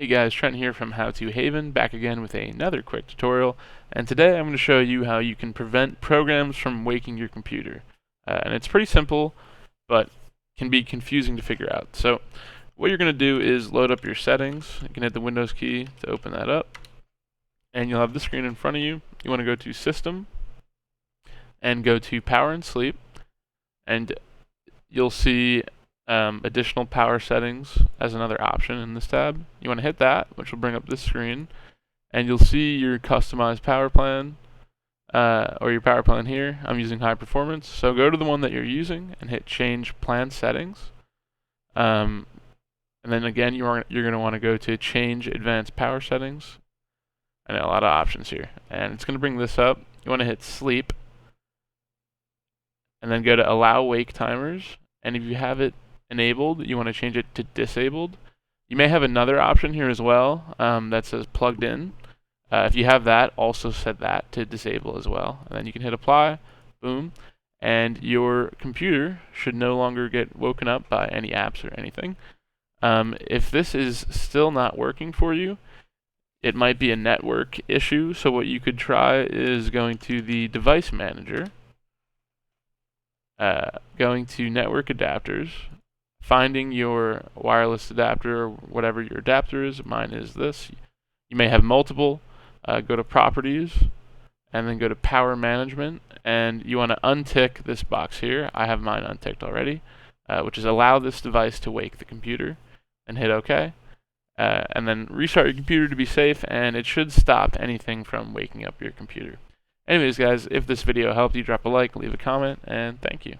Hey guys, Trent here from How To Haven, back again with another quick tutorial, and today I'm going to show you how you can prevent programs from waking your computer. And it's pretty simple, but can be confusing to figure out. So what you're going to do is load up your settings. You can hit the Windows key to open that up, and you'll have the screen in front of you. You want to go to System, and go to Power and Sleep, and you'll see additional power settings as another option in this tab. You want to hit that, which will bring up this screen, and you'll see your customized power plan, or your power plan here. I'm using high performance, so go to the one that you're using and hit change plan settings. And then again, you're going to want to go to change advanced power settings, and a lot of options here. And it's going to bring this up. You want to hit sleep, and then go to allow wake timers. And if you have it enabled, you want to change it to disabled. You may have another option here as well that says plugged in. If you have that, also set that to disable as well. And then you can hit apply, boom, and your computer should no longer get woken up by any apps or anything. If this is still not working for you, it might be a network issue. So what you could try is going to the device manager, going to network adapters, finding your wireless adapter or whatever your adapter is. Mine is this. You may have multiple. Go to properties and then go to power management, and you want to untick this box here. I have mine unticked already, which is allow this device to wake the computer, and hit OK. And then restart your computer to be safe, and it should stop anything from waking up your computer. Anyways guys, if this video helped you, drop a like, leave a comment, and thank you.